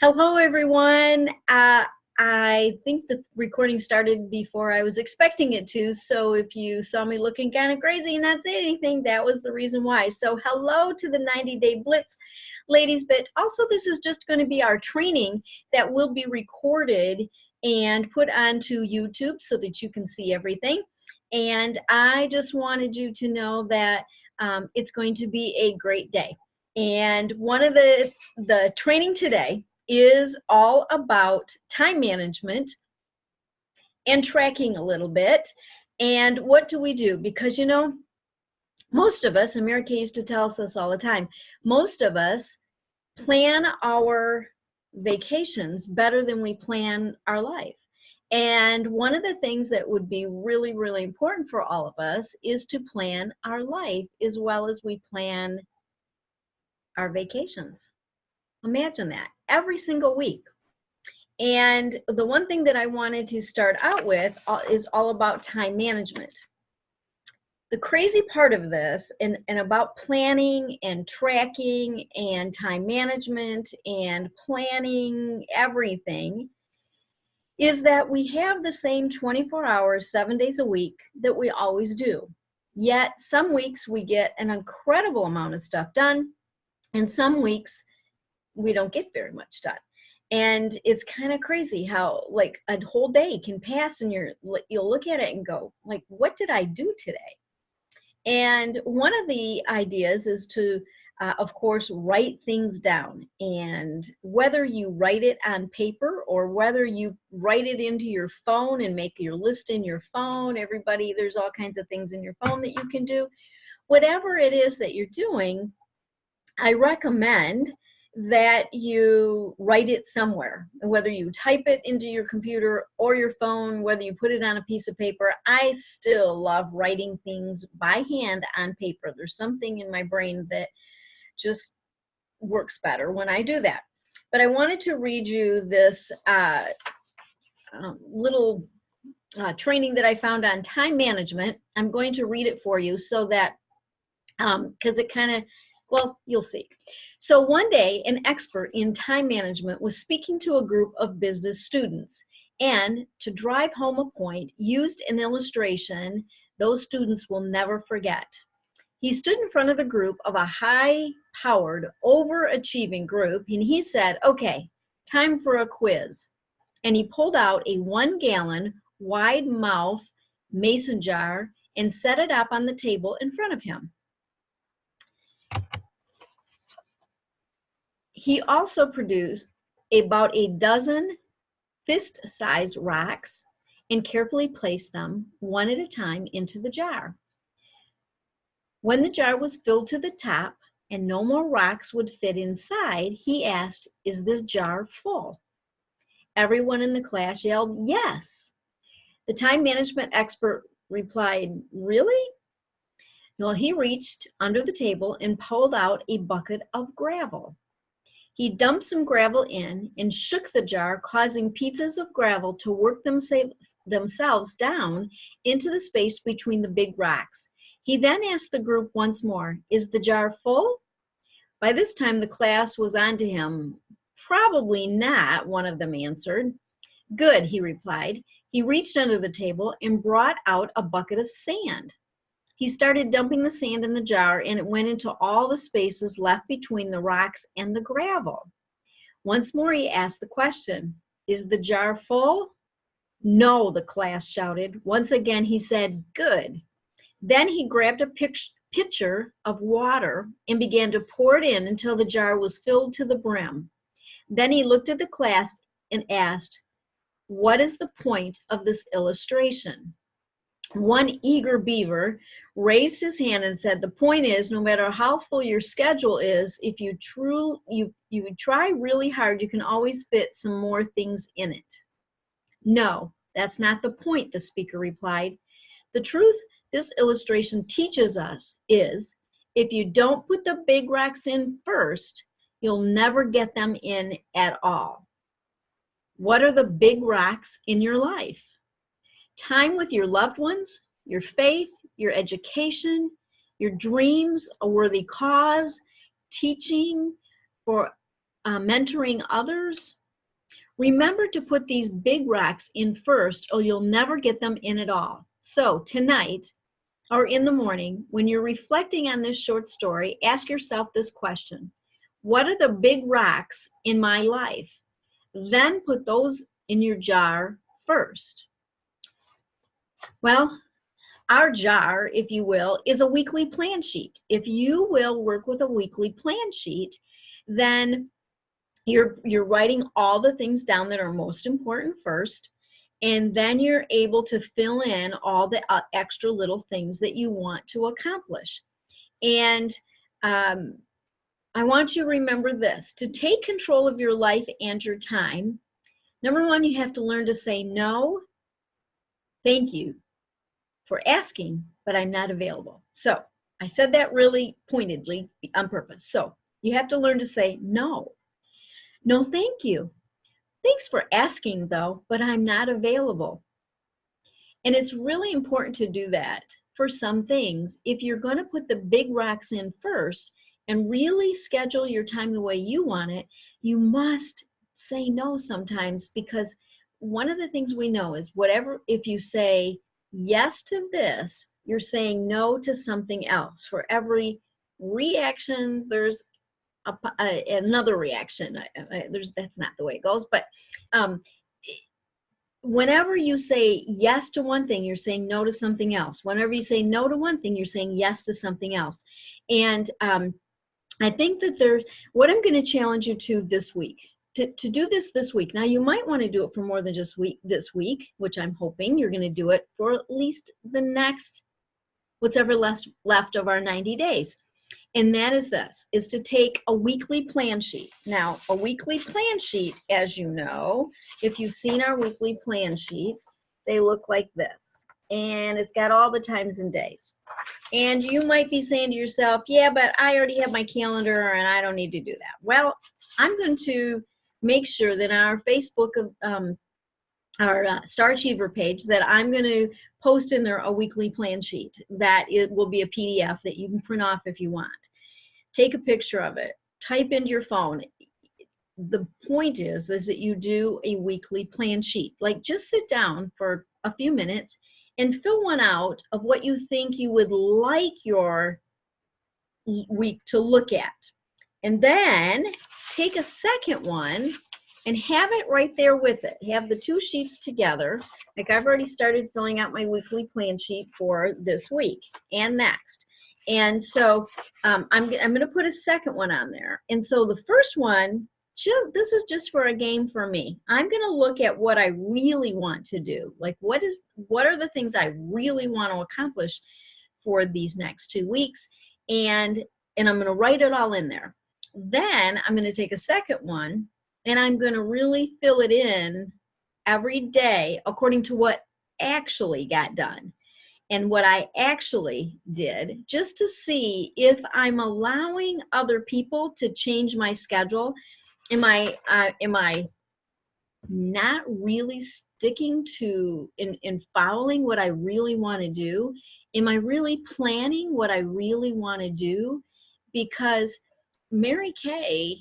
Hello, everyone. I think the recording started before I was expecting it to, so if you saw me looking kind of crazy and not saying anything, that was the reason why. So hello to the 90-Day Blitz, ladies, but also this is just going to be our training that will be recorded and put onto YouTube so that you can see everything. And I just wanted you to know that it's going to be a great day. And one of the training today is all about time management and tracking a little bit. And what do we do? Because, you know, most of us, America used to tell us this all the time, most of us plan our vacations better than we plan our life. And one of the things that would be really, really important for all of us is to plan our life as well as we plan our vacations. Imagine that every single week. And the one thing that I wanted to start out with is all about time management. The crazy part of this and about planning and tracking and time management and planning everything is that we have the same 24 hours, 7 days a week that we always do. Yet some weeks we get an incredible amount of stuff done, and some weeks we don't get very much done. And it's kind of crazy how like a whole day can pass and you'll look at it and go like, what did I do today? And one of the ideas is to, of course, write things down. And whether you write it on paper or whether you write it into your phone and make your list in your phone, everybody, there's all kinds of things in your phone that you can do. Whatever it is that you're doing, I recommend that you write it somewhere, whether you type it into your computer or your phone, whether you put it on a piece of paper. I still love writing things by hand on paper. There's something in my brain that just works better when I do that. But I wanted to read you this little training that I found on time management. I'm going to read it for you so that, because it kind of, well, you'll see. So one day, an expert in time management was speaking to a group of business students, and to drive home a point, used an illustration those students will never forget. He stood in front of the group of a high-powered, overachieving group, and he said, okay, time for a quiz. And he pulled out a 1-gallon, wide-mouth mason jar and set it up on the table in front of him. He also produced about a dozen fist-sized rocks and carefully placed them one at a time into the jar. When the jar was filled to the top and no more rocks would fit inside, he asked, "Is this jar full?" Everyone in the class yelled, "Yes." The time management expert replied, "Really?" Well, he reached under the table and pulled out a bucket of gravel. He dumped some gravel in and shook the jar, causing pieces of gravel to work themselves down into the space between the big rocks. He then asked the group once more, "Is the jar full?" By this time, the class was on to him. "Probably not," one of them answered. "Good," he replied. He reached under the table and brought out a bucket of sand. He started dumping the sand in the jar, and it went into all the spaces left between the rocks and the gravel. Once more he asked the question, "Is the jar full?" "No," the class shouted. Once again he said, "Good." Then he grabbed a pitcher of water and began to pour it in until the jar was filled to the brim. Then he looked at the class and asked, "What is the point of this illustration?" One eager beaver raised his hand and said, "The point is, no matter how full your schedule is, if you try really hard, you can always fit some more things in it." "No, that's not the point," the speaker replied. "The truth this illustration teaches us is, if you don't put the big rocks in first, you'll never get them in at all." What are the big rocks in your life? Time with your loved ones, your faith, your education, your dreams, a worthy cause, teaching for mentoring others, remember to put these big rocks in first or you'll never get them in at all. So tonight or in the morning, when you're reflecting on this short story, ask yourself this question. What are the big rocks in my life? Then put those in your jar first. Well, our jar, if you will, is a weekly plan sheet. If you will work with a weekly plan sheet, then you're writing all the things down that are most important first, and then you're able to fill in all the extra little things that you want to accomplish. And I want you to remember this: to take control of your life and your time, number one, you have to learn to say no, thank you for asking, but I'm not available. So I said that really pointedly on purpose. So you have to learn to say no. No, thank you. Thanks for asking though, but I'm not available. And it's really important to do that for some things. If you're going to put the big rocks in first and really schedule your time the way you want it, you must say no sometimes, because one of the things we know is if you say yes to this, you're saying no to something else. For every reaction, there's another reaction. That's not the way it goes, but whenever you say yes to one thing, you're saying no to something else. Whenever you say no to one thing, you're saying yes to something else. And I think that what I'm going to challenge you to this week, to do this week. Now, you might want to do it for more than just this week, which I'm hoping you're going to do it for at least the next, whatever left of our 90 days. And that is to take a weekly plan sheet. Now, a weekly plan sheet, as you know, if you've seen our weekly plan sheets, they look like this. And it's got all the times and days. And you might be saying to yourself, yeah, but I already have my calendar and I don't need to do that. Well, I'm going to make sure that our Facebook our Star Achiever page, that I'm going to post in there a weekly plan sheet that it will be a PDF that you can print off if you want. Take a picture of it, type into your phone. The point is that you do a weekly plan sheet. Like, just sit down for a few minutes and fill one out of what you think you would like your week to look at. And then take a second one and have it right there with it. Have the two sheets together. Like, I've already started filling out my weekly plan sheet for this week and next. And so I'm going to put a second one on there. And so the first one, this is just for a game for me. I'm going to look at what I really want to do. Like, what are the things I really want to accomplish for these next 2 weeks? And I'm going to write it all in there. Then I'm going to take a second one and I'm going to really fill it in every day according to what actually got done and what I actually did, just to see if I'm allowing other people to change my schedule. Am I not really sticking to in following what I really want to do? Am I really planning what I really want to do? Because Mary Kay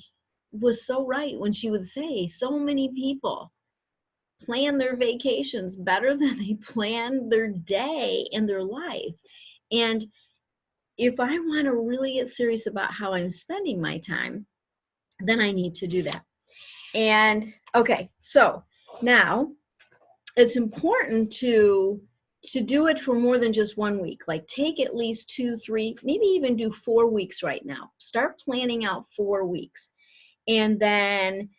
was so right when she would say so many people plan their vacations better than they plan their day and their life. And if I want to really get serious about how I'm spending my time, then I need to do that. And okay, so now it's important to do it for more than just 1 week. Like, take at least 2, 3, maybe even do 4 weeks right now. Start planning out 4 weeks. And then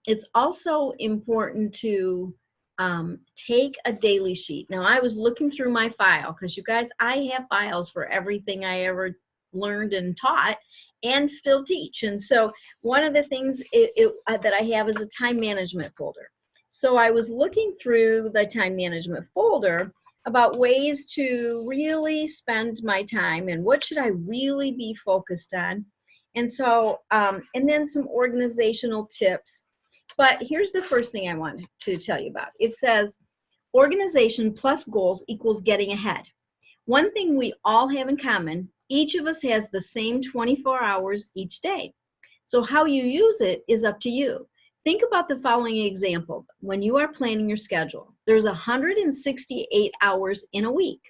it's also important to take a daily sheet. Now, I was looking through my file, because you guys, I have files for everything I ever learned and taught and still teach. And so one of the things that I have is a time management folder. So I was looking through the time management folder about ways to really spend my time and what should I really be focused on. And so, and then some organizational tips. But here's the first thing I want to tell you about. It says, organization plus goals equals getting ahead. One thing we all have in common, each of us has the same 24 hours each day. So how you use it is up to you. Think about the following example. When you are planning your schedule, there's 168 hours in a week.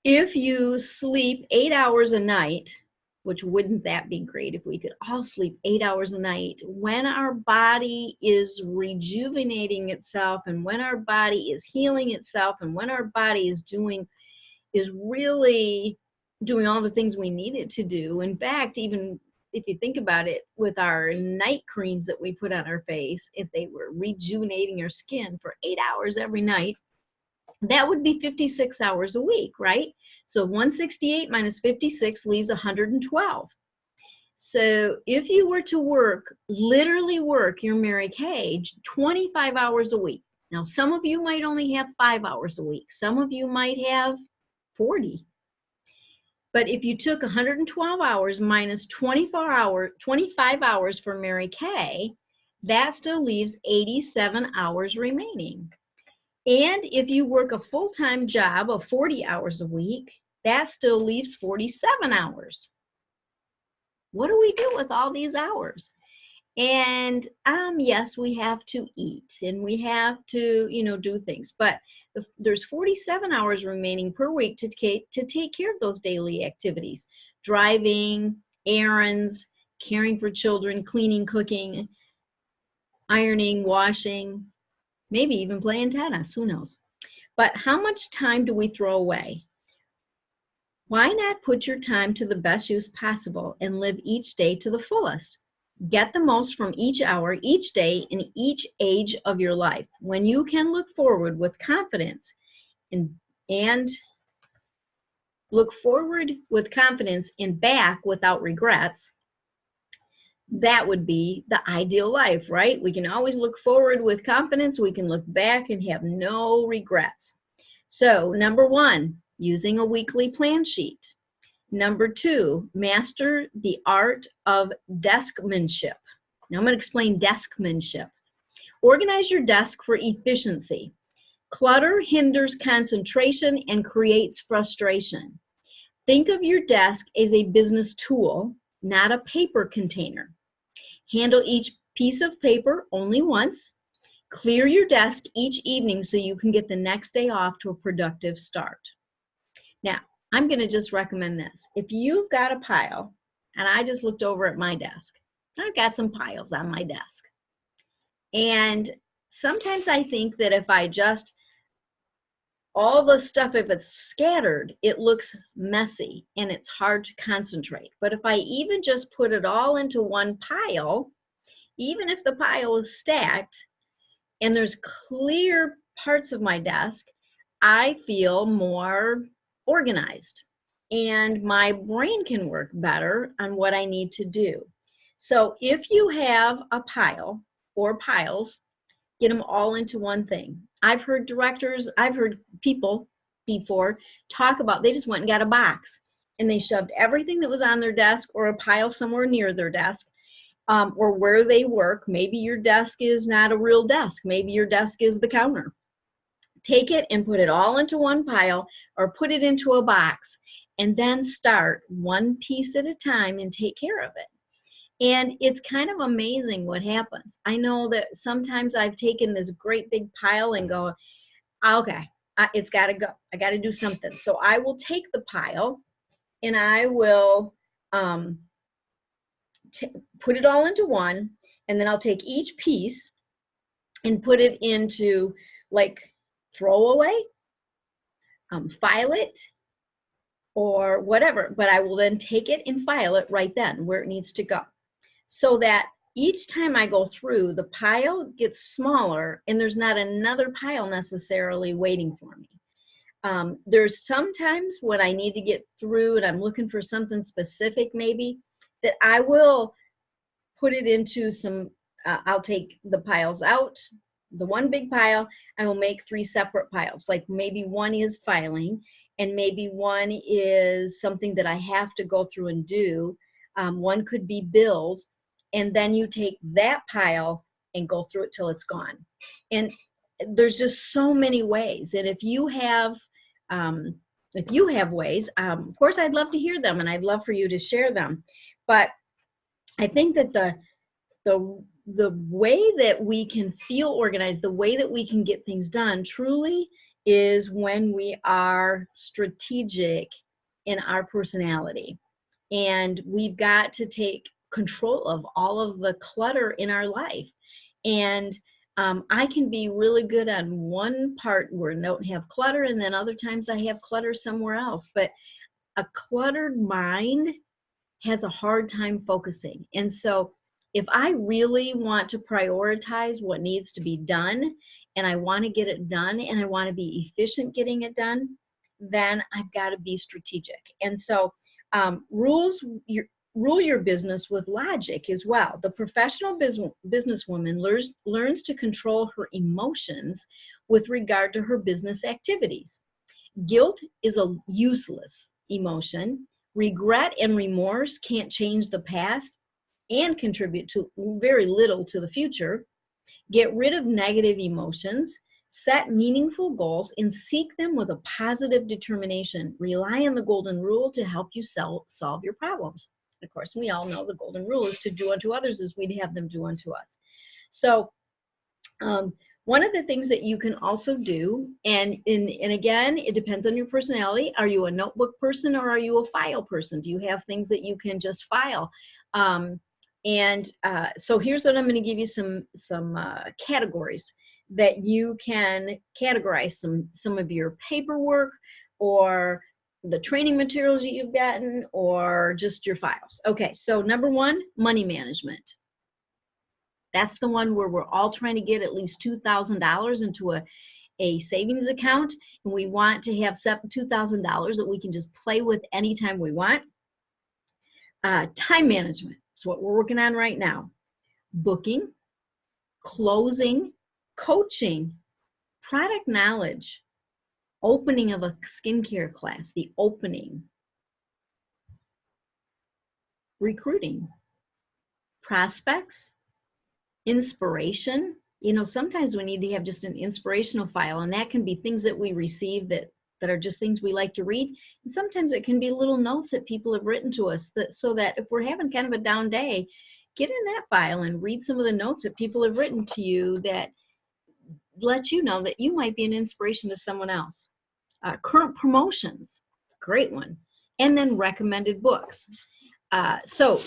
If you sleep 8 hours a night, which wouldn't that be great if we could all sleep 8 hours a night, when our body is rejuvenating itself and when our body is healing itself and when our body is really doing all the things we need it to do. In fact, even if you think about it, with our night creams that we put on our face, if they were rejuvenating our skin for 8 hours every night, that would be 56 hours a week, right? So 168 minus 56 leaves 112. So if you were to work, literally work your Mary Kay 25 hours a week. Now, some of you might only have 5 hours a week. Some of you might have 40. But if you took 112 hours minus 25 hours for Mary Kay, that still leaves 87 hours remaining. And if you work a full-time job of 40 hours a week, that still leaves 47 hours. What do we do with all these hours? And yes, we have to eat and we have to, do things, but there's 47 hours remaining per week to take care of those daily activities: driving, errands, caring for children, cleaning, cooking, ironing, washing, maybe even playing tennis, who knows? But how much time do we throw away? Why not put your time to the best use possible and live each day to the fullest? Get the most from each hour, each day, and each age of your life. When you can look forward with confidence and look forward with confidence and back without regrets, that would be the ideal life, right? We can always look forward with confidence. We can look back and have no regrets. So, number 1, using a weekly plan sheet. Number 2, master the art of deskmanship. Now I'm going to explain deskmanship. Organize your desk for efficiency. Clutter hinders concentration and creates frustration. Think of your desk as a business tool, not a paper container. Handle each piece of paper only once. Clear your desk each evening so you can get the next day off to a productive start. Now, I'm going to just recommend this. If you've got a pile, and I just looked over at my desk, I've got some piles on my desk. And sometimes I think that if I just, all the stuff, if it's scattered, it looks messy and it's hard to concentrate. But if I even just put it all into one pile, even if the pile is stacked and there's clear parts of my desk, I feel more organized and my brain can work better on what I need to do. So if you have a pile or piles, get them all into one thing. I've heard people before talk about, they just went and got a box and they shoved everything that was on their desk or a pile somewhere near their desk, or where they work. Maybe your desk is not a real desk. Maybe your desk is the counter. Take it and put it all into one pile or put it into a box, and then start one piece at a time and take care of it. And it's kind of amazing what happens. I know that sometimes I've taken this great big pile and go, okay, it's got to go. I got to do something. So I will take the pile and I will put it all into one, and then I'll take each piece and put it into like throwaway, file it, or whatever. But I will then take it and file it right then where it needs to go, so that each time I go through, the pile gets smaller and there's not another pile necessarily waiting for me. There's sometimes when I need to get through and I'm looking for something specific, maybe, that I will put it into some, I'll take the piles out, the one big pile, I will make 3 separate piles. Like maybe one is filing and maybe one is something that I have to go through and do. One could be bills, and then you take that pile and go through it till it's gone. And there's just so many ways. And if you have ways, of course, I'd love to hear them and I'd love for you to share them. But I think that the way that we can feel organized, the way that we can get things done truly is when we are strategic in our personality. And we've got to take control of all of the clutter in our life. And I can be really good on one part where I don't have clutter, and then other times I have clutter somewhere else. But a cluttered mind has a hard time focusing. And so if I really want to prioritize what needs to be done, and I want to get it done, and I want to be efficient getting it done, then I've got to be strategic. And so rule your business with logic as well. The professional businesswoman learns to control her emotions with regard to her business activities. Guilt is a useless emotion. Regret and remorse can't change the past and contribute to very little to the future. Get rid of negative emotions, set meaningful goals, and seek them with a positive determination. Rely on the golden rule to help you solve your problems. Of course, we all know the golden rule is to do unto others as we'd have them do unto us. So one of the things that you can also do, and again, it depends on your personality. Are you a notebook person or are you a file person? Do you have things that you can just file? So here's what I'm going to give you some categories that you can categorize some of your paperwork or the training materials that you've gotten or just your files. Okay, so number one, money management. That's the one where we're all trying to get at least $2,000 into a savings account, and we want to have $2,000 that we can just play with anytime we want. Time management is what we're working on right now. Booking, closing, coaching, product knowledge, opening of a skincare class, the opening, recruiting, prospects, inspiration. You know, sometimes we need to have just an inspirational file, and that can be things that we receive that are just things we like to read. And sometimes it can be little notes that people have written to us, so that if we're having kind of a down day, get in that file and read some of the notes that people have written to you that let you know that you might be an inspiration to someone else. Current promotions, great one. And then recommended books. So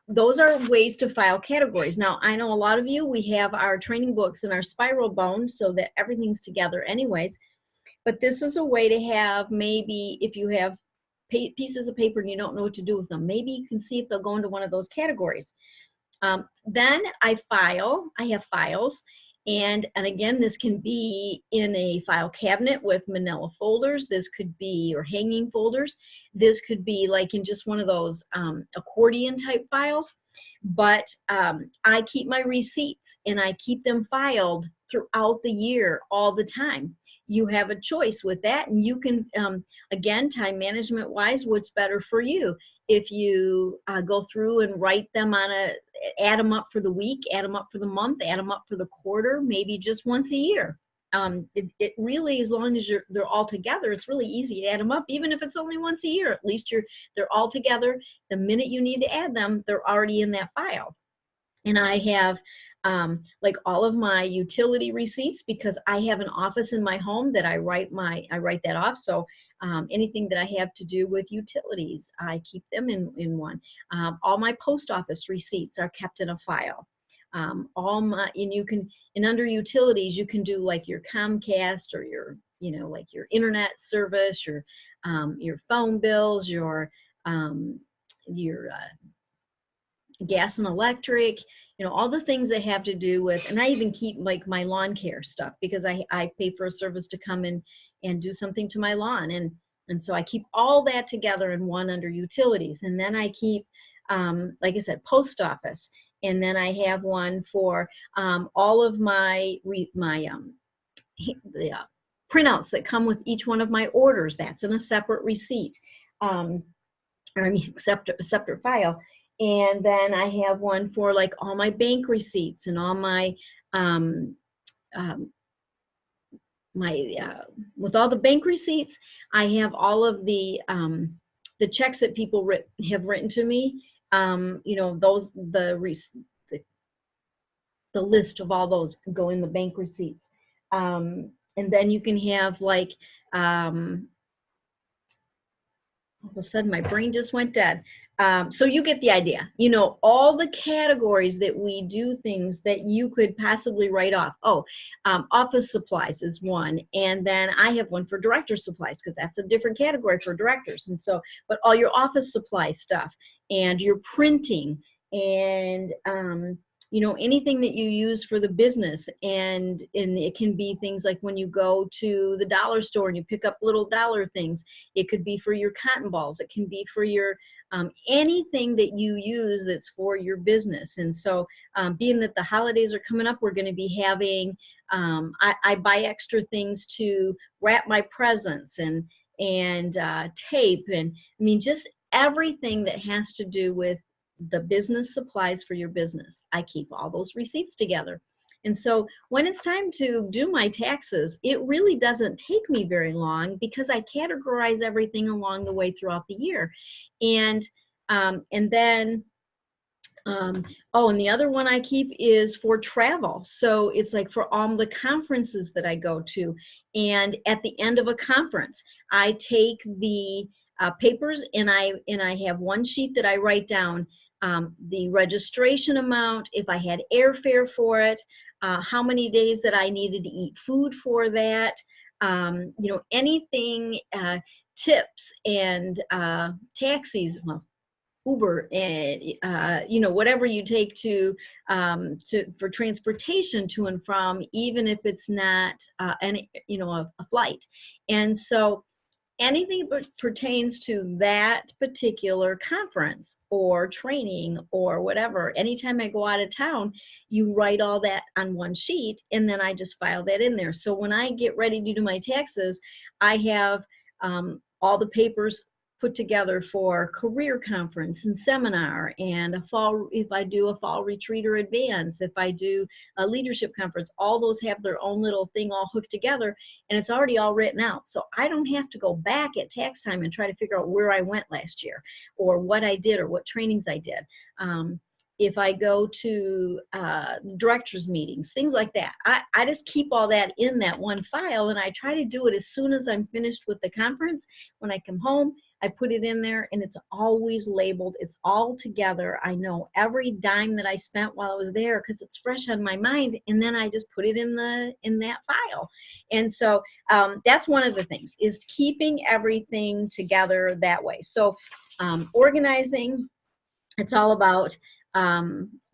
those are ways to file categories. Now, I know a lot of you, we have our training books and our spiral bound so that everything's together anyways. But this is a way to have, maybe if you have pieces of paper and you don't know what to do with them, maybe you can see if they'll go into one of those categories. Then I have files. And again, this can be in a file cabinet with manila folders. This could be, or hanging folders. This could be like in just one of those accordion type files. But I keep my receipts and I keep them filed throughout the year all the time. You have a choice with that, and you can, again, time management wise, what's better for you? If you go through and write them add them up for the week, add them up for the month, add them up for the quarter, maybe just once a year. It really, as long as they're all together, it's really easy to add them up, even if it's only once a year. At least they're all together. The minute you need to add them, they're already in that file. And I have like all of my utility receipts, because I have an office in my home that I write that off. So anything that I have to do with utilities, I keep them in one. All my post office receipts are kept in a file. And under utilities, you can do like your Comcast or your, like your internet service, your phone bills, your gas and electric, all the things that have to do with, and I even keep like my lawn care stuff, because I pay for a service to come in and do something to my lawn. And so I keep all that together in one under utilities. And then I keep, like I said, post office. And then I have one for all of my printouts that come with each one of my orders. That's in a separate receipt, separate file. And then I have one for like all my bank receipts and all my with all the bank receipts. I have all of the checks that people have written to me. you know, those, the list of all those go in the bank receipts. And then you can have like, all of a sudden my brain just went dead. So you get the idea. You know, all the categories that we do things that you could possibly write off. Oh, office supplies is one. And then I have one for director supplies, because that's a different category for directors. And so, but all your office supply stuff and your printing and, you know, anything that you use for the business. And it can be things like when you go to the dollar store and you pick up little dollar things. It could be for your cotton balls. It can be for your anything that you use that's for your business. And so being that the holidays are coming up, we're going to be having, I buy extra things to wrap my presents and tape. And I mean, just everything that has to do with the business supplies for your business. I keep all those receipts together. And so when it's time to do my taxes, it really doesn't take me very long, because I categorize everything along the way throughout the year. And then oh, and the other one I keep is for travel. So it's like for all the conferences that I go to. And at the end of a conference, I take the papers and I have one sheet that I write down the registration amount, if I had airfare for it, how many days that I needed to eat food for that, you know, anything, tips and taxis, well, Uber and you know, whatever you take to for transportation to and from, even if it's not any, you know, a flight. And so anything that pertains to that particular conference or training or whatever, anytime I go out of town, you write all that on one sheet, and then I just file that in there. So when I get ready to do my taxes, I have all the papers put together for career conference and seminar, and a fall, if I do a fall retreat or advance, if I do a leadership conference, all those have their own little thing all hooked together, and it's already all written out. So I don't have to go back at tax time and try to figure out where I went last year or what I did or what trainings I did. If I go to directors meetings, things like that, I just keep all that in that one file, and I try to do it as soon as I'm finished with the conference. When I come home, I put it in there, and it's always labeled. It's all together. I know every dime that I spent while I was there, because it's fresh on my mind, and then I just put it in that file. And so that's one of the things, is keeping everything together that way. So organizing, it's all about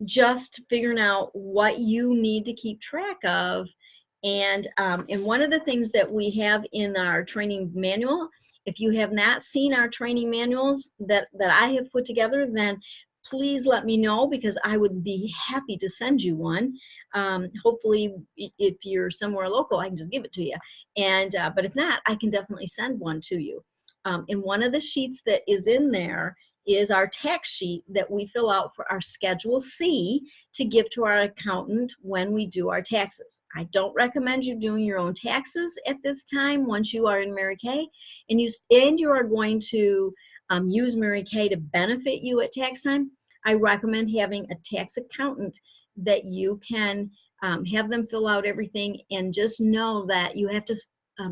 just figuring out what you need to keep track of. And one of the things that we have in our training manual, if you have not seen our training manuals that I have put together, then please let me know, because I would be happy to send you one. Hopefully, if you're somewhere local, I can just give it to you. And but if not, I can definitely send one to you. And one of the sheets that is in there is our tax sheet that we fill out for our Schedule C to give to our accountant when we do our taxes. I don't recommend you doing your own taxes at this time once you are in Mary Kay, and you are going to use Mary Kay to benefit you at tax time. I recommend having a tax accountant that you can have them fill out everything, and just know that you have to,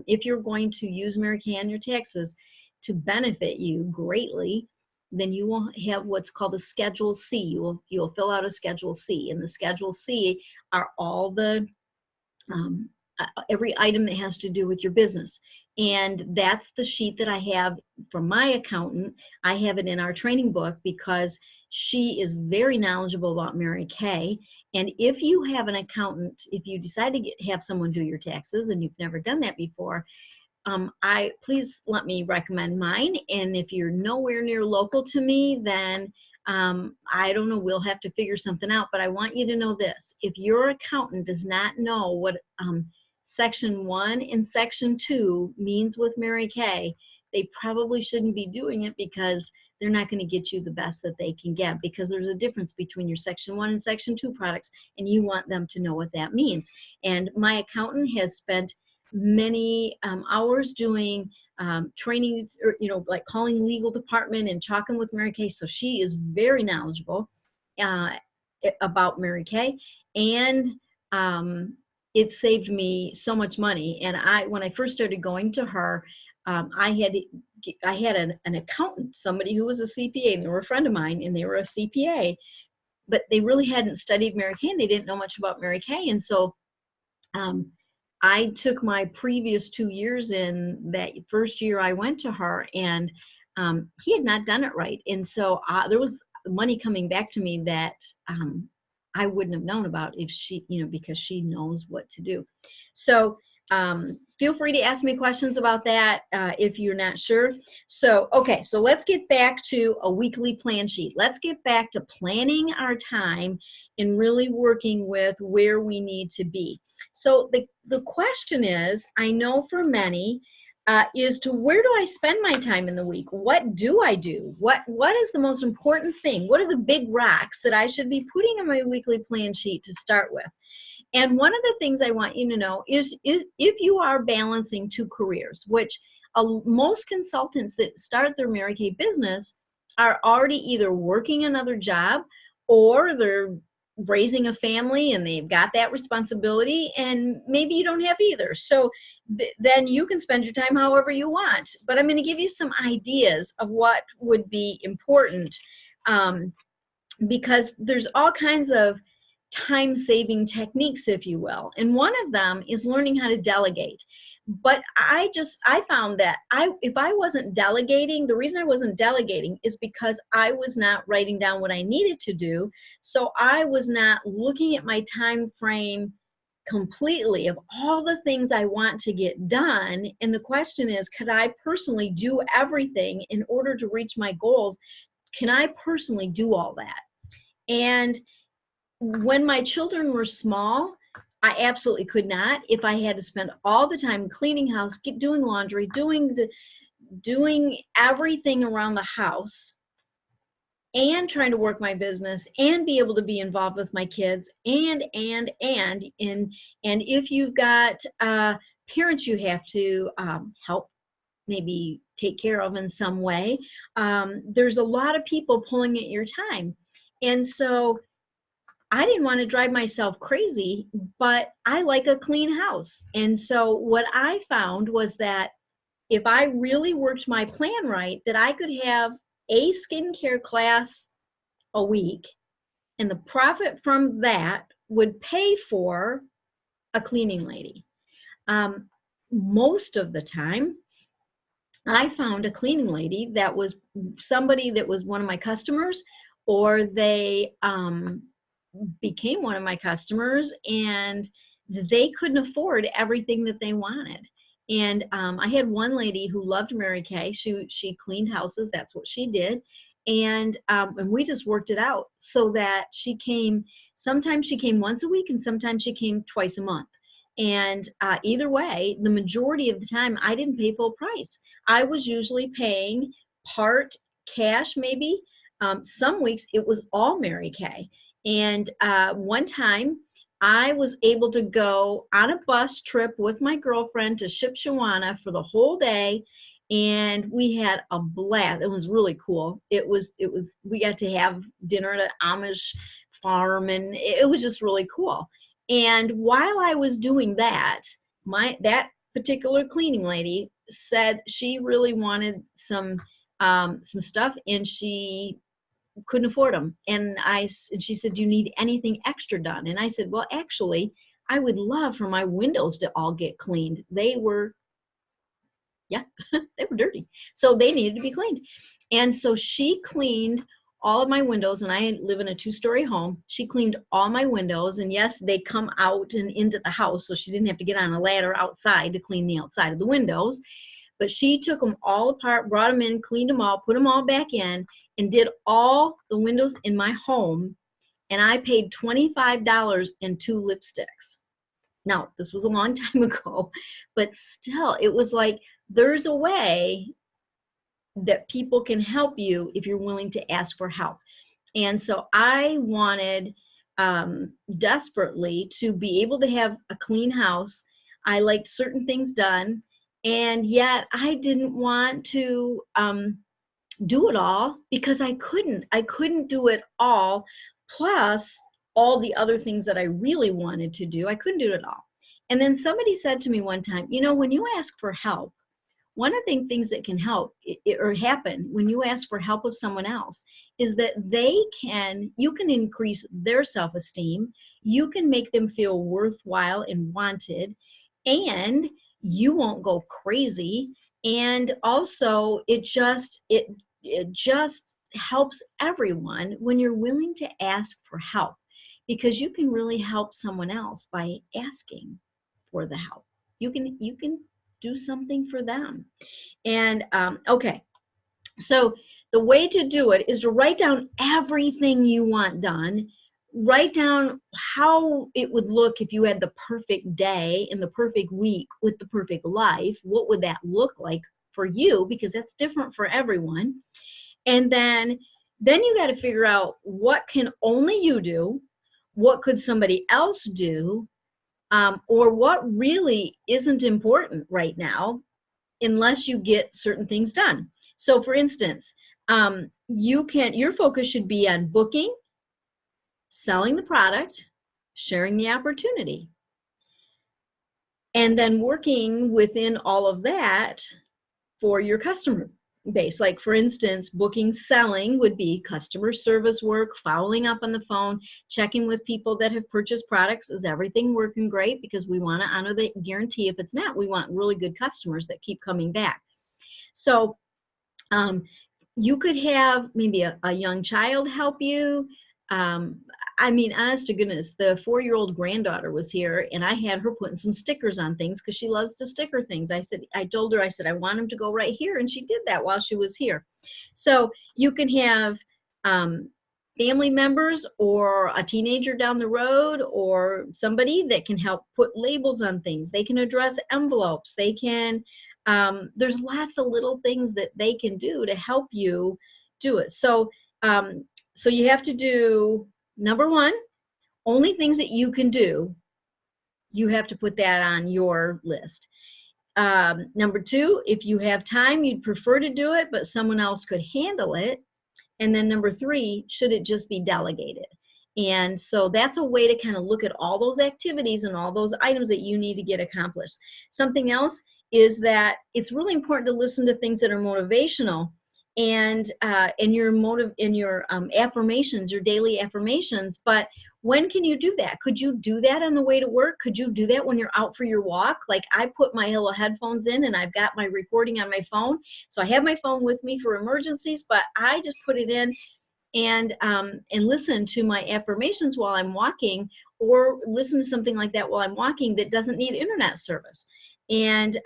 if you're going to use Mary Kay on your taxes to benefit you greatly, then you will have what's called a Schedule C. You'll fill out a Schedule C, and the Schedule C are all the every item that has to do with your business. And that's the sheet that I have from my accountant. I have it in our training book, because she is very knowledgeable about Mary Kay. And if you have an accountant, if you decide to have someone do your taxes and you've never done that before, please let me recommend mine. And if you're nowhere near local to me, then I don't know, we'll have to figure something out. But I want you to know this: if your accountant does not know what Section 1 and Section 2 means with Mary Kay, they probably shouldn't be doing it, because they're not going to get you the best that they can get, because there's a difference between your Section 1 and Section 2 products, and you want them to know what that means. And my accountant has spent many hours doing training, or, like calling legal department and talking with Mary Kay. So she is very knowledgeable uh, about Mary Kay. And it saved me so much money. And when I first started going to her, I had an accountant, somebody who was a CPA, and they were a friend of mine, and they were a CPA, but they really hadn't studied Mary Kay, and they didn't know much about Mary Kay. And so I took my previous 2 years in that first year I went to her, and he had not done it right. And so there was money coming back to me that I wouldn't have known about if she, because she knows what to do. So feel free to ask me questions about that if you're not sure. So, okay, so let's get back to a weekly plan sheet. Let's get back to planning our time and really working with where we need to be. So the question is, I know for many, is to where do I spend my time in the week? What do I do? What is the most important thing? What are the big rocks that I should be putting on my weekly plan sheet to start with? And one of the things I want you to know is if you are balancing two careers, which most consultants that start their Mary Kay business are already either working another job, or they're raising a family and they've got that responsibility, and maybe you don't have either. So then you can spend your time however you want. But I'm going to give you some ideas of what would be important, because there's all kinds of time-saving techniques, if you will. And one of them is learning how to delegate. But I found that if I wasn't delegating, the reason I wasn't delegating is because I was not writing down what I needed to do. So I was not looking at my time frame completely of all the things I want to get done. And the question is, could I personally do everything in order to reach my goals? Can I personally do all that? And when my children were small, I absolutely could not. If I had to spend all the time cleaning house, doing laundry, doing everything around the house, and trying to work my business and be able to be involved with my kids, and if you've got parents you have to help maybe take care of in some way, there's a lot of people pulling at your time. And so I didn't want to drive myself crazy, but I like a clean house. And so what I found was that if I really worked my plan right, that I could have a skincare class a week, and the profit from that would pay for a cleaning lady. Most of the time, I found a cleaning lady that was somebody that was one of my customers, or they became one of my customers, and they couldn't afford everything that they wanted. And I had one lady who loved Mary Kay. She cleaned houses. That's what she did. And we just worked it out so that sometimes she came once a week, and sometimes she came twice a month. And either way, the majority of the time, I didn't pay full price. I was usually paying part cash, maybe. Some weeks it was all Mary Kay. And one time I was able to go on a bus trip with my girlfriend to Shipshewana for the whole day. And we had a blast. It was really cool. We got to have dinner at an Amish farm, and it was just really cool. And while I was doing that, that particular cleaning lady said she really wanted some stuff, and she couldn't afford them. And she said, "Do you need anything extra done?" And I said, "Well, actually, I would love for my windows to all get cleaned. They were dirty. So they needed to be cleaned." And so she cleaned all of my windows, and I live in a 2-story home. She cleaned all my windows, and yes, they come out and into the house, so she didn't have to get on a ladder outside to clean the outside of the windows. But she took them all apart, brought them in, cleaned them all, put them all back in, and did all the windows in my home. And I paid $25 and 2 lipsticks. Now, this was a long time ago, but still, it was like, there's a way that people can help you if you're willing to ask for help. And so I wanted desperately to be able to have a clean house. I liked certain things done. And yet I didn't want to do it all because I couldn't. I couldn't do it all, plus all the other things that I really wanted to do. I couldn't do it all. And then somebody said to me one time, you know, when you ask for help, one of the things that can help or happen when you ask for help of someone else is that you can increase their self-esteem, you can make them feel worthwhile and wanted, and you won't go crazy. And also it just helps everyone when you're willing to ask for help, because you can really help someone else by asking for the help. You can do something for them. And okay, so the way to do it is to write down everything you want done. Write down how it would look if you had the perfect day and the perfect week with the perfect life. What would that look like for you? Because that's different for everyone. And then you got to figure out what can only you do, what could somebody else do, or what really isn't important right now unless you get certain things done. So for instance, your focus should be on booking, selling the product, sharing the opportunity, and then working within all of that for your customer base. Like for instance, booking, selling would be customer service work, following up on the phone, checking with people that have purchased products. Is everything working great? Because we want to honor the guarantee. If it's not, we want really good customers that keep coming back. So you could have maybe a young child help you. I mean, honest to goodness, the 4-year-old granddaughter was here and I had her putting some stickers on things because she loves to sticker things. I told her, I said, I want them to go right here. And she did that while she was here. So you can have family members or a teenager down the road or somebody that can help put labels on things. They can address envelopes. They can there's lots of little things that they can do to help you do it. So you have to do, number one, only things that you can do. You have to put that on your list. Number two, if you have time, you'd prefer to do it, but someone else could handle it. And then number three, should it just be delegated? And so that's a way to kind of look at all those activities and all those items that you need to get accomplished. Something else is that it's really important to listen to things that are motivational and your affirmations, your daily affirmations. But when can you do that? Could you do that on the way to work? Could you do that when you're out for your walk? Like I put my little headphones in and I've got my recording on my phone. So I have my phone with me for emergencies, but I just put it in and listen to my affirmations while I'm walking, or listen to something like that while I'm walking that doesn't need internet service. And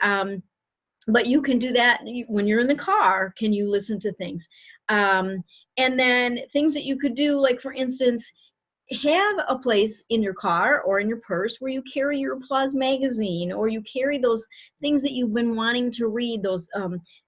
but you can do that when you're in the car. Can you listen to things? And then things that you could do, like for instance, have a place in your car or in your purse where you carry your Applause magazine, or you carry those things that you've been wanting to read, those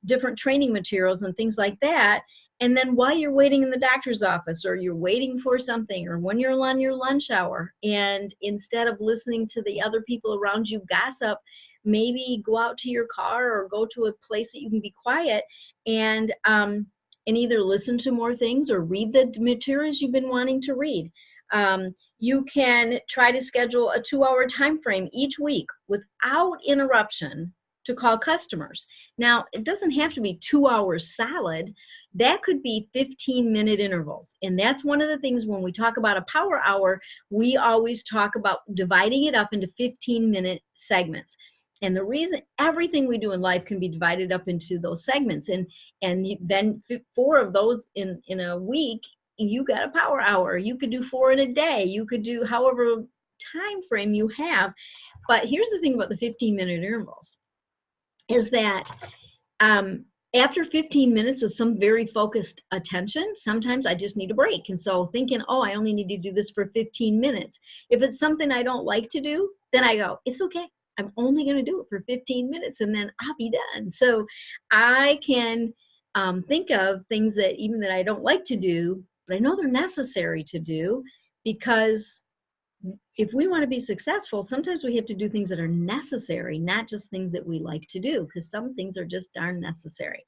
different training materials and things like that. And then while you're waiting in the doctor's office, or you're waiting for something, or when you're on your lunch hour, and instead of listening to the other people around you gossip, maybe go out to your car or go to a place that you can be quiet and either listen to more things or read the materials you've been wanting to read. You can try to schedule a 2-hour time frame each week without interruption to call customers. Now, it doesn't have to be 2 hours solid. That could be 15-minute intervals. And that's one of the things when we talk about a power hour, we always talk about dividing it up into 15-minute segments. And the reason everything we do in life can be divided up into those segments, and then 4 of those in a week, you got a power hour. You could do 4 in a day. You could do however time frame you have. But here's the thing about the 15-minute intervals is that after 15 minutes of some very focused attention, sometimes I just need a break. And so thinking, oh, I only need to do this for 15 minutes. If it's something I don't like to do, then I go, it's okay. I'm only going to do it for 15 minutes and then I'll be done. So I can think of things that even that I don't like to do, but I know they're necessary to do, because if we want to be successful, sometimes we have to do things that are necessary, not just things that we like to do, because some things are just darn necessary.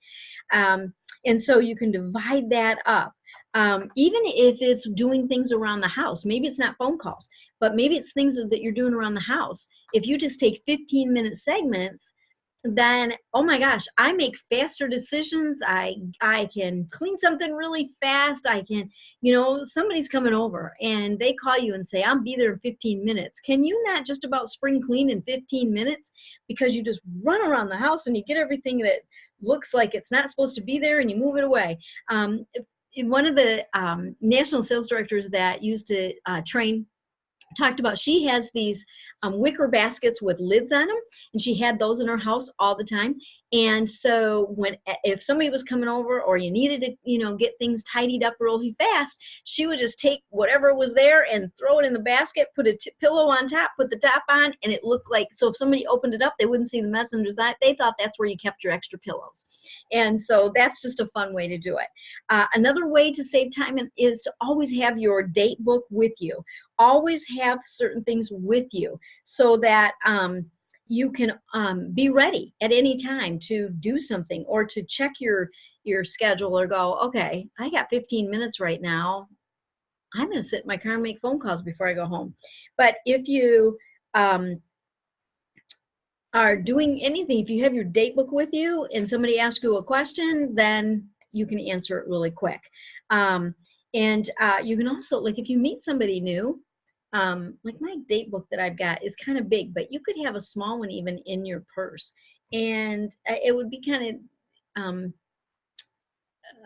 And so you can divide that up. Even if it's doing things around the house, maybe it's not phone calls, but maybe it's things that you're doing around the house. If you just take 15-minute segments, then, oh my gosh, I make faster decisions. I can clean something really fast. I can, somebody's coming over and they call you and say, I'll be there in 15 minutes. Can you not just about spring clean in 15 minutes? Because you just run around the house and you get everything that looks like it's not supposed to be there and you move it away. One of the national sales directors that used to train talked about, she has these wicker baskets with lids on them, and she had those in her house all the time. And so if somebody was coming over or you needed to get things tidied up really fast, she would just take whatever was there and throw it in the basket, put a pillow on top, put the top on, and it looked like, so if somebody opened it up, they wouldn't see the messengers. They thought that's where you kept your extra pillows. And so that's just a fun way to do it. Another way to save time is to always have your date book with you. Always have certain things with you so that you can be ready at any time to do something or to check your schedule or go, okay, I got 15 minutes right now. I'm going to sit in my car and make phone calls before I go home. But if you are doing anything, if you have your date book with you and somebody asks you a question, then you can answer it really quick. And you can also, like if you meet somebody new, like my date book that I've got is kind of big, but you could have a small one even in your purse, and it would be kind of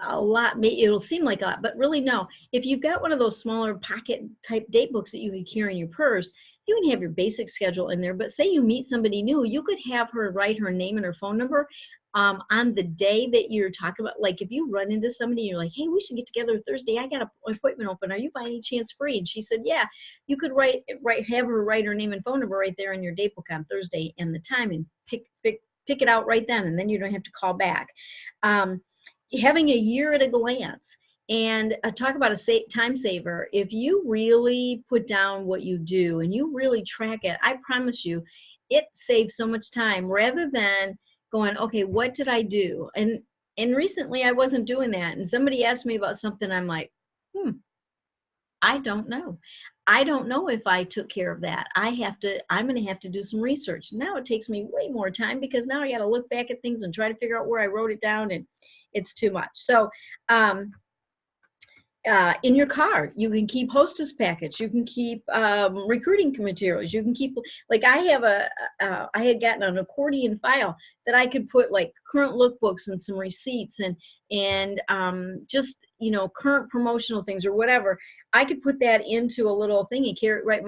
a lot. It'll seem like a lot, but really no. If you've got one of those smaller pocket type date books that you can carry in your purse, you can have your basic schedule in there. But say you meet somebody new, you could have her write her name and her phone number on the day that you're talking about. Like if you run into somebody, you're like, hey, we should get together Thursday. I got an appointment open. Are you by any chance free? And she said, yeah. You could have her write her name and phone number right there in your date book on Thursday and the time, and pick it out right then, and then you don't have to call back. Having a year at a glance. And talk about a time saver. If you really put down what you do and you really track it, I promise you, it saves so much time rather than going, okay, what did I do? And recently I wasn't doing that. And somebody asked me about something. I'm like, I don't know. I don't know if I took care of that. I'm going to have to do some research. Now it takes me way more time because now I got to look back at things and try to figure out where I wrote it down, and it's too much. So, in your car, you can keep hostess packets. You can keep recruiting materials. You can keep, like I had gotten an accordion file that I could put like current lookbooks and some receipts and just current promotional things or whatever. I could put that into a little thing and carry it right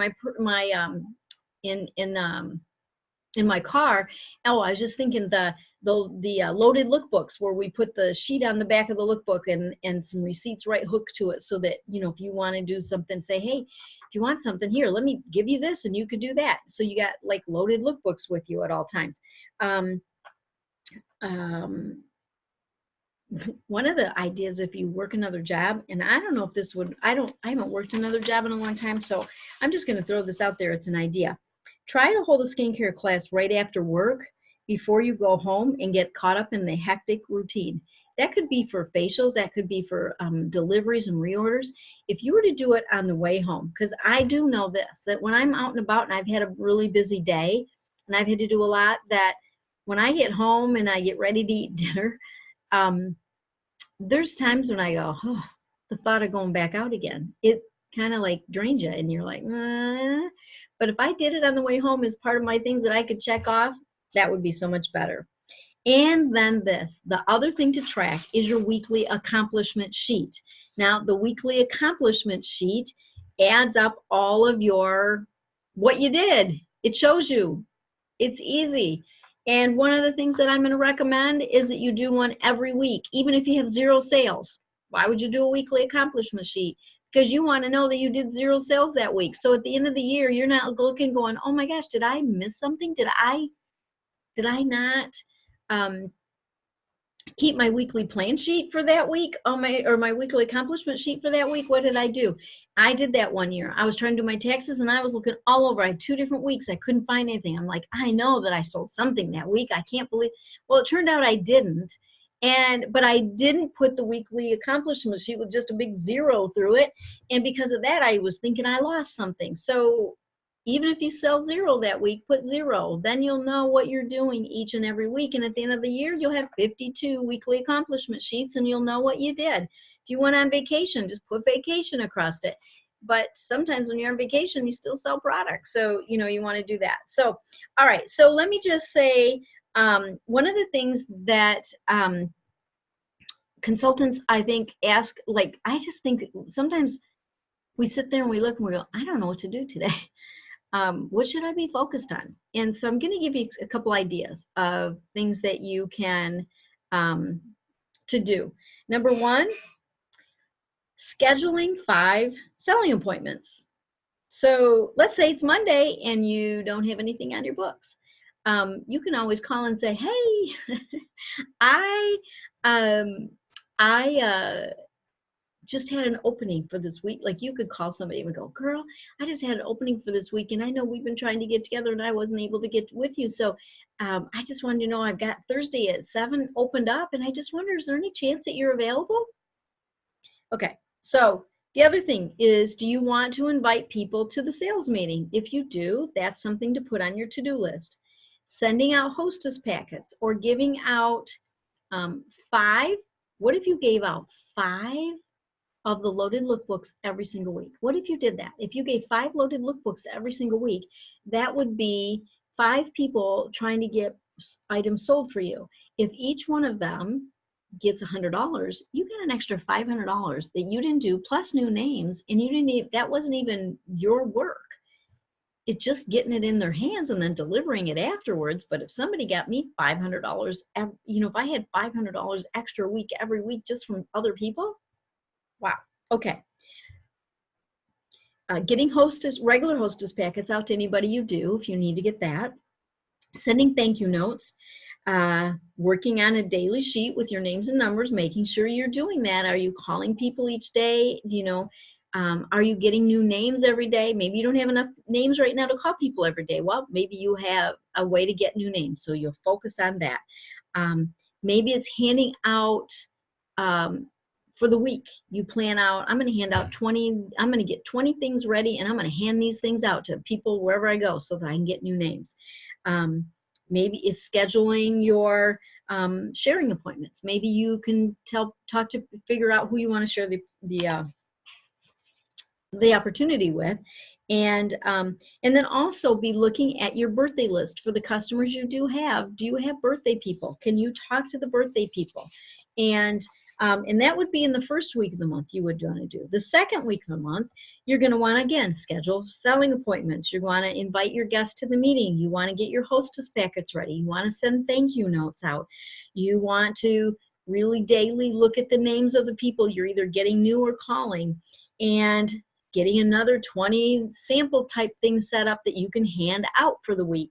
in my car. Oh, I was just thinking the loaded lookbooks where we put the sheet on the back of the lookbook and some receipts right hooked to it, so that if you want to do something, say, hey, if you want something here, let me give you this and you could do that. So you got like loaded lookbooks with you at all times. One of the ideas, if you work another job, and I don't know if this would, I haven't worked another job in a long time, so I'm just going to throw this out there. It's an idea. Try to hold a skincare class right after work before you go home and get caught up in the hectic routine. That could be for facials. That could be for deliveries and reorders. If you were to do it on the way home, because I do know this, that when I'm out and about and I've had a really busy day and I've had to do a lot, that when I get home and I get ready to eat dinner, there's times when I go, oh, the thought of going back out again, it kind of like drains you, and you're like, But if I did it on the way home as part of my things that I could check off, that would be so much better. And then the other thing to track is your weekly accomplishment sheet. Now, the weekly accomplishment sheet adds up all of what you did. It shows you. It's easy. And one of the things that I'm going to recommend is that you do one every week, even if you have 0 sales. Why would you do a weekly accomplishment sheet? Because you want to know that you did 0 sales that week. So at the end of the year, you're not looking going, oh my gosh, did I miss something? Did I not keep my weekly plan sheet for that week on my weekly accomplishment sheet for that week. What did I do? I did that one year. I was trying to do my taxes and I was looking all over. I had 2 different weeks. I couldn't find anything. I'm like, I know that I sold something that week. I can't believe. Well, it turned out I didn't. But I didn't put the weekly accomplishment sheet with just a big 0 through it. And because of that, I was thinking I lost something. So even if you sell 0 that week, put 0. Then you'll know what you're doing each and every week. And at the end of the year, you'll have 52 weekly accomplishment sheets and you'll know what you did. If you went on vacation, just put vacation across it. But sometimes when you're on vacation, you still sell products. So, you want to do that. So, all right. So let me just say, one of the things that consultants, I think, ask, like, I just think sometimes we sit there and we look and we go, I don't know what to do today. What should I be focused on? And so I'm going to give you a couple ideas of things that you can to do. Number 1, scheduling 5 selling appointments. So let's say it's Monday and you don't have anything on your books. You can always call and say, hey, I just had an opening for this week. Like, you could call somebody and go, girl, I just had an opening for this week and I know we've been trying to get together and I wasn't able to get with you. So I just wanted to know, I've got Thursday at 7 opened up and I just wonder, is there any chance that you're available? Okay, so the other thing is, do you want to invite people to the sales meeting? If you do, that's something to put on your to-do list. Sending out hostess packets or giving out 5. What if you gave out 5 of the loaded lookbooks every single week? What if you did that? If you gave 5 loaded lookbooks every single week, that would be 5 people trying to get items sold for you. If each one of them gets $100, you get an extra $500 that you didn't do, plus new names, and you didn't even, that wasn't even your work. It's just getting it in their hands and then delivering it afterwards. But if somebody got me $500, if I had $500 extra a week every week just from other people, wow. Okay. Getting regular hostess packets out to anybody you do if you need to get that. Sending thank you notes. Working on a daily sheet with your names and numbers, making sure you're doing that. Are you calling people each day? Are you getting new names every day? Maybe you don't have enough names right now to call people every day. Well, maybe you have a way to get new names, so you'll focus on that. Maybe it's handing out for the week. You plan out, I'm going to hand out 20, I'm going to get 20 things ready and I'm going to hand these things out to people wherever I go so that I can get new names. Maybe it's scheduling your sharing appointments. Maybe you can figure out who you want to share the opportunity with, and then also be looking at your birthday list for the customers you do have. Do you have birthday people? Can you talk to the birthday people? And that would be in the first week of the month you would want to do. The second week of the month, you're going to want to, again, schedule selling appointments. You want to invite your guests to the meeting. You want to get your hostess packets ready. You want to send thank you notes out. You want to really daily look at the names of the people you're either getting new or calling, and getting another 20 sample type things set up that you can hand out for the week.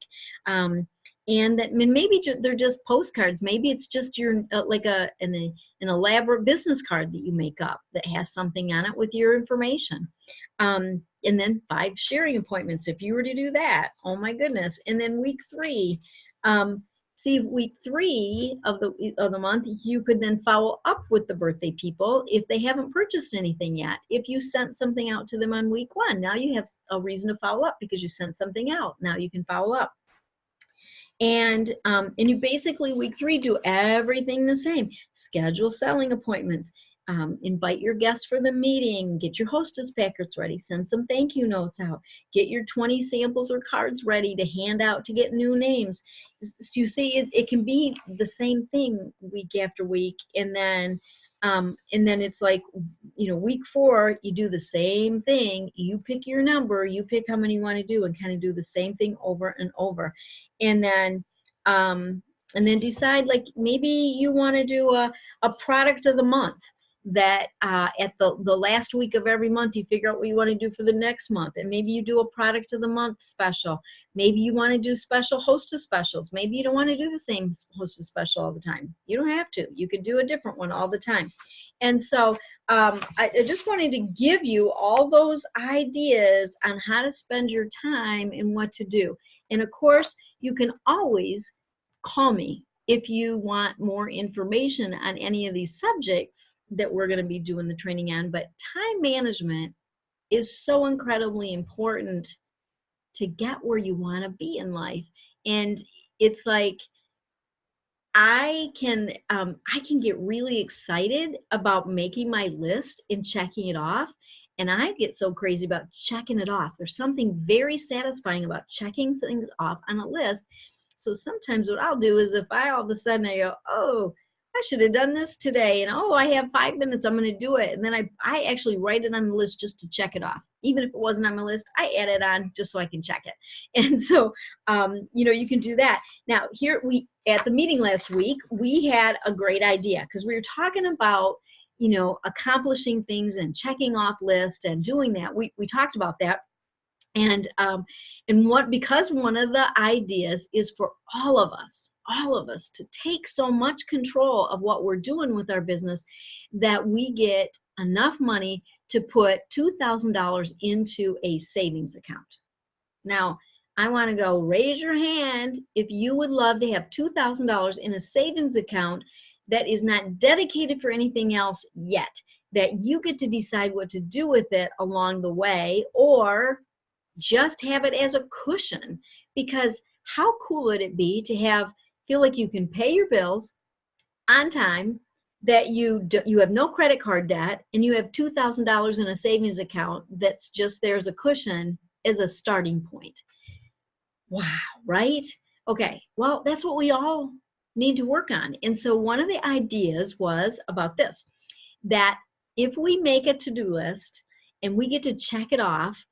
And that maybe they're just postcards. Maybe it's just your like an elaborate business card that you make up that has something on it with your information. And then 5 sharing appointments if you were to do that. Oh my goodness! And then week 3. See, week 3 of the month, you could then follow up with the birthday people if they haven't purchased anything yet. If you sent something out to them on week 1, now you have a reason to follow up because you sent something out. Now you can follow up. And you basically, week 3, do everything the same. Schedule selling appointments. Invite your guests for the meeting, get your hostess packets ready, send some thank you notes out, get your 20 samples or cards ready to hand out to get new names. So you see, it can be the same thing week after week, and then it's like, week 4, you do the same thing. You pick your number, you pick how many you want to do, and kind of do the same thing over and over. And then decide, like, maybe you want to do a product of the month. that at the last week of every month, you figure out what you want to do for the next month. And maybe you do a product of the month special. Maybe you want to do special hostess specials. Maybe you don't want to do the same hostess special all the time. You don't have to. You could do a different one all the time. And so I just wanted to give you all those ideas on how to spend your time and what to do. And of course, you can always call me if you want more information on any of these subjects that we're going to be doing the training on. But time management is so incredibly important to get where you want to be in life. And it's like I can get really excited about making my list and checking it off. And I get so crazy about checking it off. There's something very satisfying about checking things off on a list. So sometimes what I'll do is if I all of a sudden I go, oh, I should have done this today. And oh, I have 5 minutes, I'm going to do it. And then I actually write it on the list just to check it off. Even if it wasn't on my list, I add it on just so I can check it. And so, you can do that. Now, here at the meeting last week, we had a great idea because we were talking about, accomplishing things and checking off lists and doing that. We talked about that. And because one of the ideas is for all of us to take so much control of what we're doing with our business that we get enough money to put $2,000 into a savings account. Now, I want to go raise your hand if you would love to have $2,000 in a savings account that is not dedicated for anything else yet, that you get to decide what to do with it along the way, or just have it as a cushion. Because how cool would it be to feel like you can pay your bills on time, that you have no credit card debt, and you have $2,000 in a savings account that's just there as a cushion as a starting point. Wow, right? Okay, well, that's what we all need to work on. And so one of the ideas was about this, that if we make a to-do list and we get to check it off,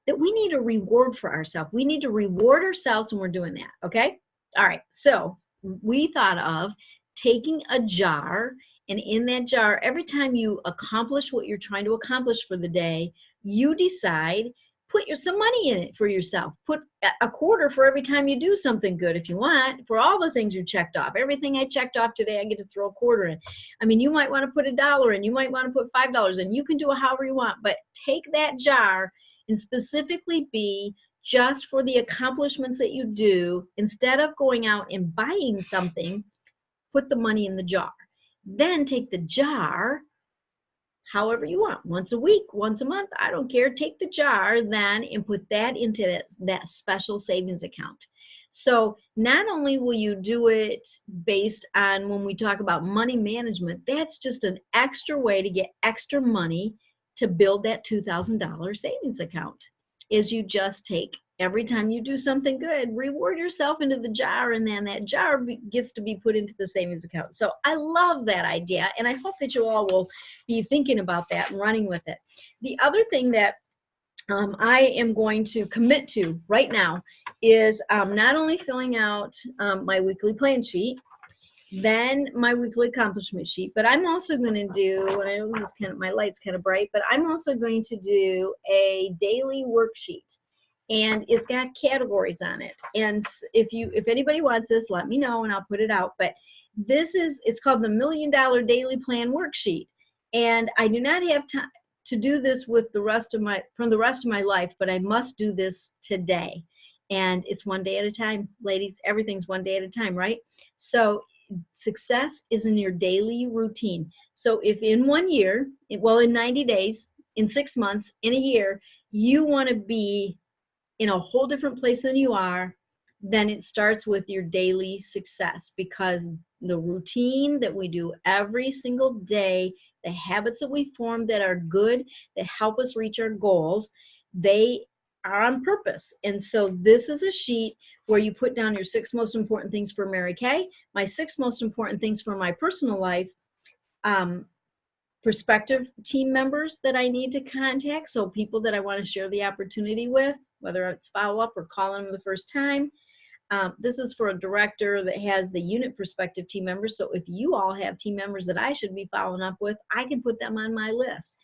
that we need a reward for ourselves. We need to reward ourselves when we're doing that, okay? All right, so we thought of taking a jar, and in that jar, every time you accomplish what you're trying to accomplish for the day, you decide, put some money in it for yourself. Put a quarter for every time you do something good if you want, for all the things you checked off. Everything I checked off today, I get to throw a quarter in. I mean, you might want to put $1 in, you might want to put $5 in, you can do it however you want, but take that jar and specifically be just for the accomplishments that you do. Instead of going out and buying something, put the money in the jar. Then take the jar however you want, once a week, once a month, I don't care. Take the jar then and put that into that special savings account. So not only will you do it based on when we talk about money management, that's just an extra way to get extra money to build that $2,000 savings account, is you just take every time you do something good, reward yourself into the jar, and then that jar gets to be put into the savings account. So I love that idea, and I hope that you all will be thinking about that and running with it. The other thing that I am going to commit to right now is not only filling out my weekly plan sheet, then my weekly accomplishment sheet, but I'm also going to do, and I know this is my light's kind of bright, but I'm also going to do a daily worksheet. And it's got categories on it. And if anybody wants this, let me know and I'll put it out. But it's called the $1 Million Daily Plan Worksheet. And I do not have time to do this from the rest of my life, but I must do this today. And it's one day at a time, ladies. Everything's one day at a time, right? So success is in your daily routine. So if in 1 year, in 90 days, in 6 months, in a year, you want to be in a whole different place than you are, then it starts with your daily success, because the routine that we do every single day, the habits that we form that are good, that help us reach our goals, they are on purpose. And so this is a sheet where you put down your 6 most important things for Mary Kay, my 6 most important things for my personal life, prospective team members that I need to contact, so people that I want to share the opportunity with, whether it's follow up or calling them the first time, This is for a director that has the unit perspective team members. So if you all have team members that I should be following up with, I can put them on my list.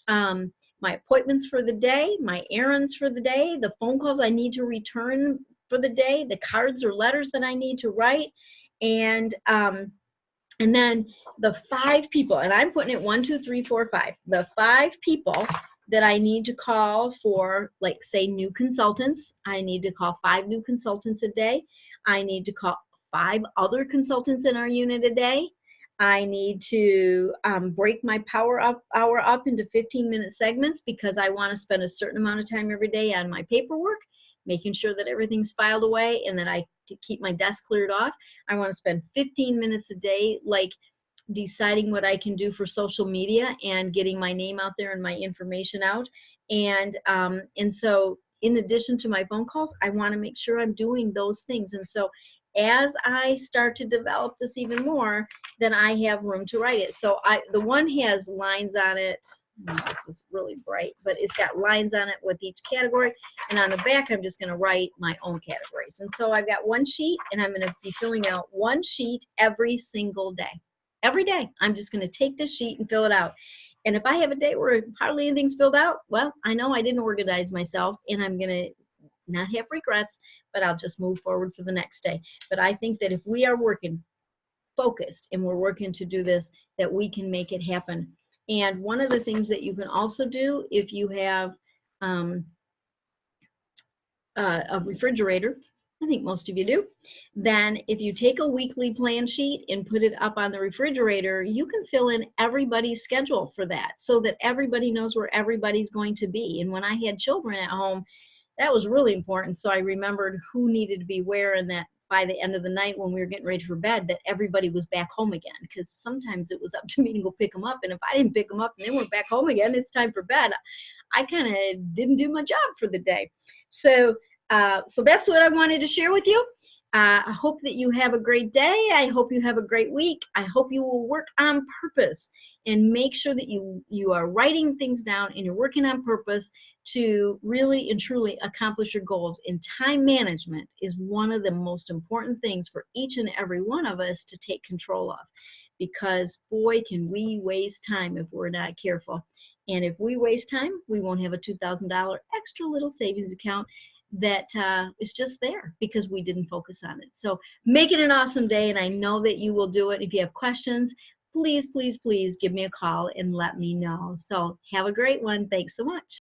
My appointments for the day, my errands for the day, the phone calls I need to return for the day, the cards or letters that I need to write, and then the 5 people, and I'm putting it 1, 2, 3, 4, 5. The 5 people that I need to call for, like, say, new consultants. I need to call 5 new consultants a day. I need to call 5 other consultants in our unit a day. I need to break my power up hour up into 15-minute segments because I want to spend a certain amount of time every day on my paperwork, making sure that everything's filed away and that I keep my desk cleared off. I want to spend 15 minutes a day, like, deciding what I can do for social media and getting my name out there and my information out. And so in addition to my phone calls, I want to make sure I'm doing those things. And so as I start to develop this even more, then I have room to write it. So the one has lines on it. This is really bright, but it's got lines on it with each category. And on the back, I'm just going to write my own categories. And so I've got one sheet, and I'm going to be filling out one sheet every single day. Every day, I'm just going to take this sheet and fill it out. And if I have a day where hardly anything's filled out, well, I know I didn't organize myself, and I'm going to not have regrets, but I'll just move forward for the next day. But I think that if we are working focused and we're working to do this, that we can make it happen. And one of the things that you can also do if you have a refrigerator, I think most of you do, then if you take a weekly plan sheet and put it up on the refrigerator, you can fill in everybody's schedule for that so that everybody knows where everybody's going to be. And when I had children at home, that was really important. So I remembered who needed to be where, and that by the end of the night when we were getting ready for bed, that everybody was back home again, because sometimes it was up to me to go pick them up. And if I didn't pick them up and they weren't back home again, it's time for bed. I kind of didn't do my job for the day. So that's what I wanted to share with you. I hope that you have a great day. I hope you have a great week. I hope you will work on purpose and make sure that you are writing things down and you're working on purpose to really and truly accomplish your goals. And time management is one of the most important things for each and every one of us to take control of, because boy, can we waste time if we're not careful. And if we waste time, we won't have a $2,000 extra little savings account that is just there because we didn't focus on it. So make it an awesome day, and I know that you will do it. If you have questions, please, please, please give me a call and let me know. So have a great one. Thanks so much.